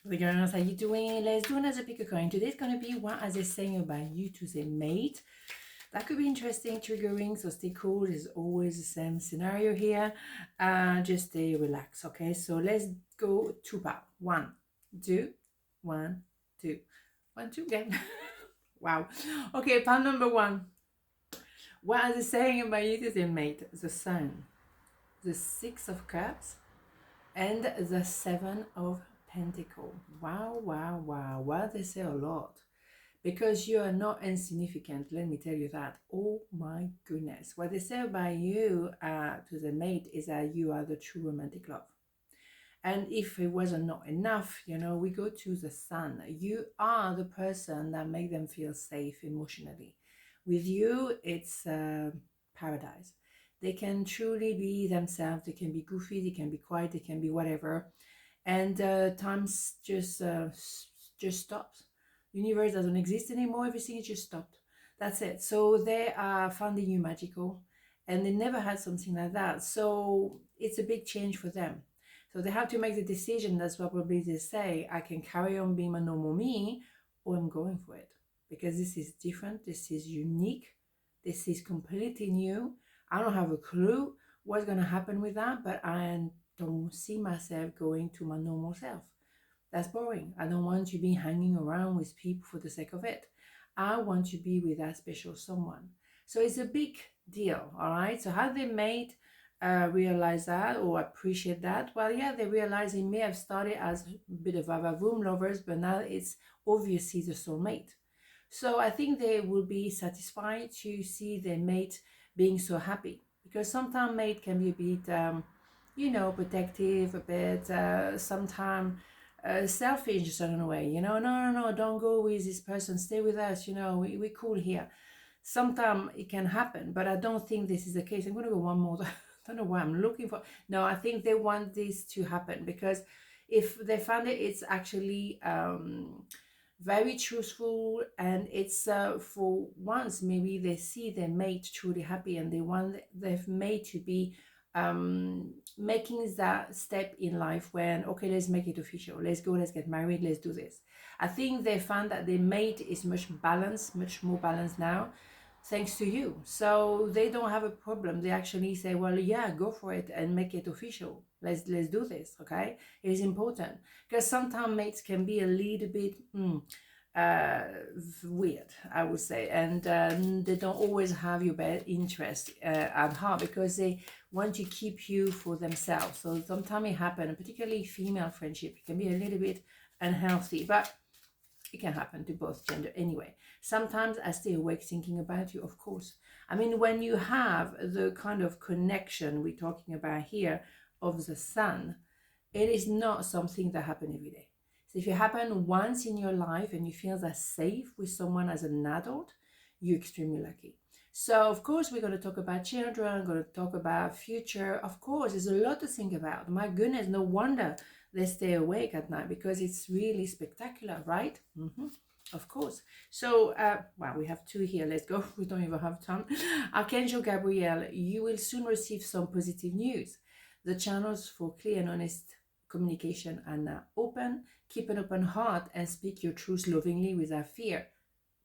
The girls, how you doing? Let's do another pick a coin. Today's gonna be what are they saying about you to their mate. That could be interesting, triggering, so stay cool. There's always the same scenario here. Just stay relaxed, okay? So let's go two power. One, two, one, two, one, two again. Wow. Okay, pile number one. What are they saying about you to their mate? The Sun, the Six of Cups, and the Seven of Pentacles. Wow, wow, wow. Well, they say a lot. Because you are not insignificant, let me tell you that. Oh my goodness. What they say about you to the mate is that you are the true romantic love. And if it wasn't not enough, we go to the Sun. You are the person that make them feel safe emotionally. With you, it's paradise. They can truly be themselves. They can be goofy, they can be quiet, they can be whatever. And times just stops. Universe doesn't exist anymore. Everything is just stopped. That's it. So they are finding you magical, and they never had something like that. So it's a big change for them. So they have to make the decision. That's what probably they say. I can carry on being my normal me, or I'm going for it because this is different. This is unique. This is completely new. I don't have a clue what's going to happen with that, but I don't see myself going to my normal self. That's boring. I don't want to be hanging around with people for the sake of it. I want to be with that special someone. So it's a big deal, all right? So how they made realize that or appreciate that? Well, yeah, they realize it may have started as a bit of room lovers, but now it's obviously the soulmate. So I think they will be satisfied to see their mate being so happy, because sometimes mate can be a bit, protective, a bit, sometimes selfish in a certain way. No, don't go with this person, stay with us. We're cool here. Sometimes it can happen, but I don't think this is the case. I'm going to go one more. I don't know why I'm looking for. No, I think they want this to happen because if they find it, it's actually very truthful, and it's for once maybe they see their mate truly happy, and they want their mate to be making that step in life when, okay, let's make it official, let's go, let's get married, let's do this. I think they found that their mate is much more balanced now, thanks to you. So they don't have a problem. They actually say, well, yeah, go for it and make it official. Let's do this, okay? It is important because sometimes mates can be a little bit weird, I would say, and they don't always have your best interest at heart because they want to keep you for themselves. So sometimes it happens, particularly female friendship, it can be a little bit unhealthy, but it can happen to both gender anyway. Sometimes I stay awake thinking about you, of course. I mean, when you have the kind of connection we're talking about here of the Sun, it is not something that happens every day. So if it happens once in your life and you feel that safe with someone as an adult, you're extremely lucky. So of course we're going to talk about children, going to talk about future. Of course, there's a lot to think about. My goodness, no wonder they stay awake at night because it's really spectacular, right? Of course. So, we have two here. Let's go. We don't even have time. Archangel Gabriel, you will soon receive some positive news. The channels for clear and honest communication are now open. Keep an open heart and speak your truth lovingly without fear.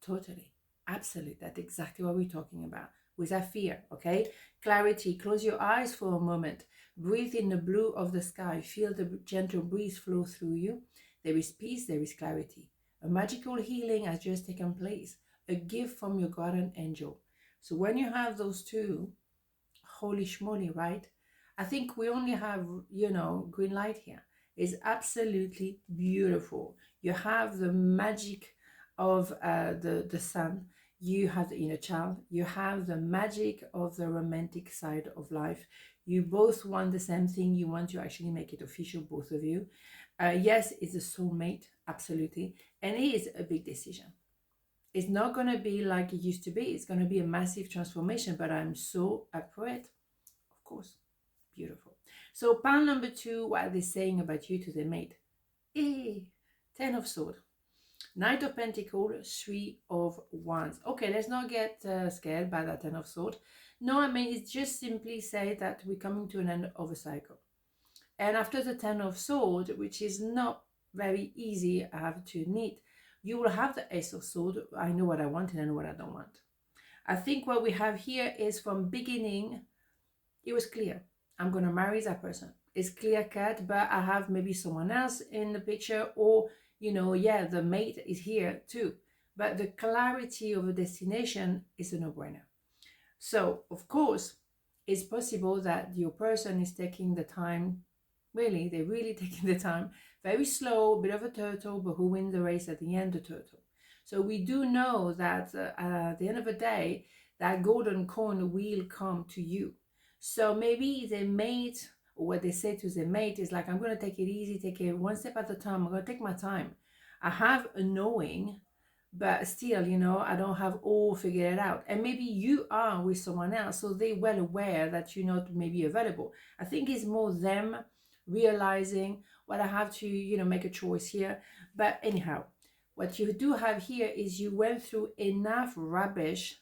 Totally. Absolutely. That's exactly what we're talking about. Without fear, okay? Clarity. Close your eyes for a moment. Breathe in the blue of the sky. Feel the gentle breeze flow through you. There is peace. There is clarity. A magical healing has just taken place. A gift from your guardian angel. So when you have those two, holy schmoly, right? I think we only have, green light here. It's absolutely beautiful. You have the magic of the Sun. You have the inner child. You have the magic of the romantic side of life. You both want the same thing. You want to actually make it official, both of you. Yes, it's a soulmate, absolutely. And it is a big decision. It's not going to be like it used to be. It's going to be a massive transformation, but I'm so up for it. Of course. Beautiful. So pile number two, what are they saying about you to their mate? Ten of Swords. Knight of Pentacles, Three of Wands. Okay, let's not get scared by that Ten of Swords. No, I mean, it's just simply say that we're coming to an end of a cycle. And after the Ten of Swords, which is not very easy, I have to admit. You will have the Ace of Swords. I know what I want and I know what I don't want. I think what we have here is from beginning, it was clear. I'm going to marry that person. It's clear cut, but I have maybe someone else in the picture, or, you know, yeah, the mate is here too. But the clarity of a destination is a no-brainer. So, of course, it's possible that your person is taking the time, really, they're really taking the time, very slow, a bit of a turtle, but who wins the race at the end? The turtle. So we do know that at the end of the day, that golden coin will come to you. So maybe the mate, or what they say to the mate is like, I'm going to take it easy, take it one step at a time, I'm going to take my time. I have a knowing, but still, you know, I don't have all figured out. And maybe you are with someone else, so they're well aware that you're not maybe available. I think it's more them realizing, well, I have to, you know, make a choice here. But anyhow, what you do have here is you went through enough rubbish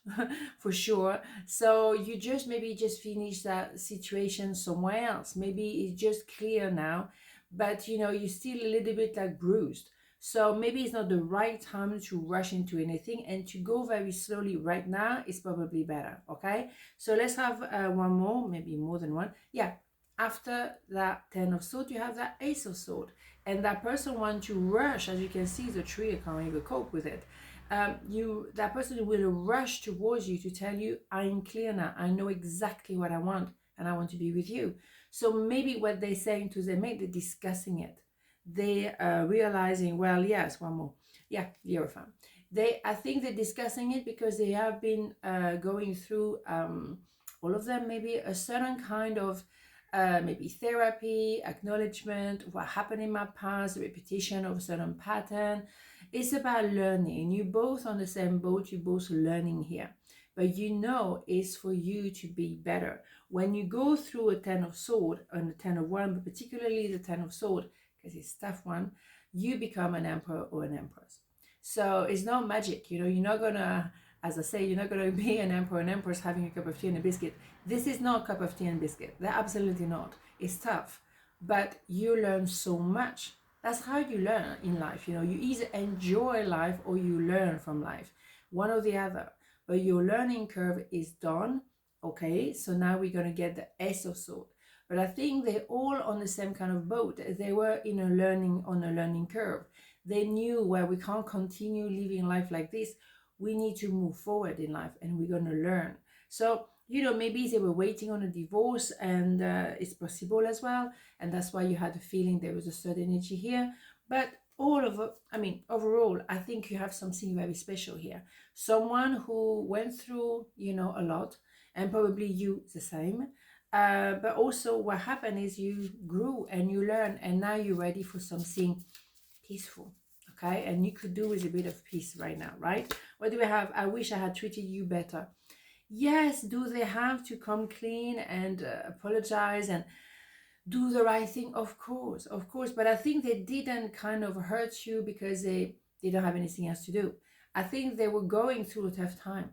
for sure. So you just maybe just finish that situation somewhere else. Maybe it's just clear now, but you know, you're still a little bit like bruised. So maybe it's not the right time to rush into anything, and to go very slowly right now is probably better. Okay, so let's have one more, maybe more than one. Yeah, after that 10 of Swords, you have that Ace of Swords. And that person wants to rush, as you can see, the tree, I can't even cope with it. That person will rush towards you to tell you, I'm clear now, I know exactly what I want, and I want to be with you. So maybe what they're saying to their mate, they're discussing it. They are realizing, well, yes, one more. Yeah, you're fine. I think they're discussing it because they have been going through, all of them, maybe a certain kind of maybe therapy, acknowledgement, what happened in my past, repetition of a certain pattern. It's about learning. You're both on the same boat, you're both learning here. But you know it's for you to be better. When you go through a 10 of Swords and a 10 of Wands, but particularly the 10 of Swords, because it's a tough one, you become an emperor or an empress. So it's not magic, you know, you're not gonna, as I say, you're not going to be an emperor and empress having a cup of tea and a biscuit. This is not a cup of tea and biscuit. They're absolutely not. It's tough, but you learn so much. That's how you learn in life. You know, you either enjoy life or you learn from life, one or the other. But your learning curve is done. Okay, so now we're going to get the Ace of Swords. But I think they're all on the same kind of boat. They were on a learning curve. They knew, well, we can't continue living life like this. We need to move forward in life, and we're going to learn. So, you know, maybe they were waiting on a divorce, and it's possible as well. And that's why you had a feeling there was a certain energy here. But overall, I think you have something very special here. Someone who went through, you know, a lot, and probably you the same. But also what happened is you grew and you learned, and now you're ready for something peaceful. Okay, and you could do with a bit of peace right now, right? What do we have? I wish I had treated you better. Yes, do they have to come clean and apologize and do the right thing? Of course, but I think they didn't kind of hurt you because they didn't have anything else to do. I think they were going through a tough time.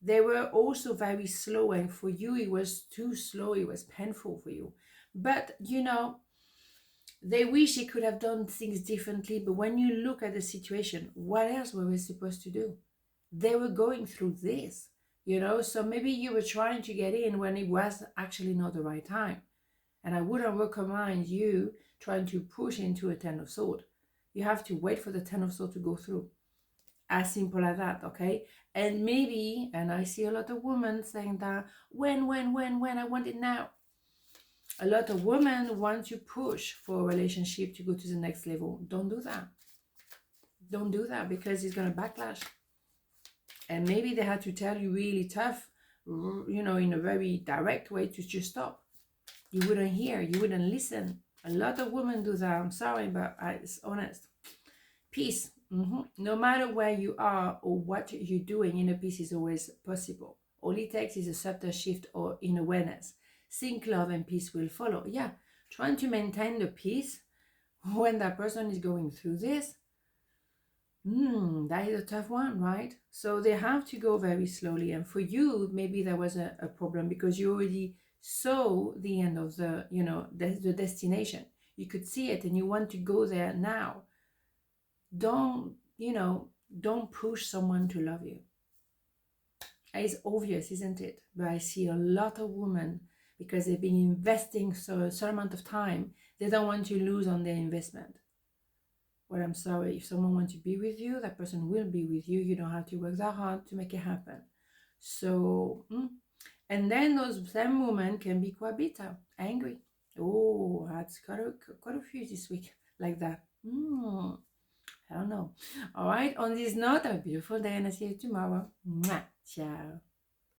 They were also very slow, and for you it was too slow, it was painful for you. But you know, they wish they could have done things differently, but when you look at the situation, what else were we supposed to do? They were going through this, you know, so maybe you were trying to get in when it was actually not the right time. And I wouldn't recommend you trying to push into a 10 of Swords. You have to wait for the 10 of Swords to go through. As simple as that, okay? And maybe, and I see a lot of women saying that, when, I want it now. A lot of women want to push for a relationship to go to the next level. Don't do that. Don't do that, because it's going to backlash. And maybe they had to tell you really tough, you know, in a very direct way to just stop. You wouldn't hear, you wouldn't listen. A lot of women do that. I'm sorry, but it's honest. Peace. No matter where you are or what you're doing, inner peace is always possible. All it takes is a subtle shift or in awareness. Think love and peace will follow. Yeah, trying to maintain the peace when that person is going through this, that is a tough one, right? So they have to go very slowly. And for you, maybe there was a problem because you already saw the end of the, you know, the destination. You could see it and you want to go there now. don't, don't push someone to love you. It's obvious, isn't it? But I see a lot of women, because they've been investing a certain amount of time, they don't want to lose on their investment. Well, I'm sorry, if someone wants to be with you, that person will be with you. You don't have to work that hard to make it happen. So, and then those same women can be quite bitter, angry. Oh, that's quite a few this week like that. I don't know. All right, on this note, have a beautiful day, and I'll see you tomorrow. Mwah. Ciao.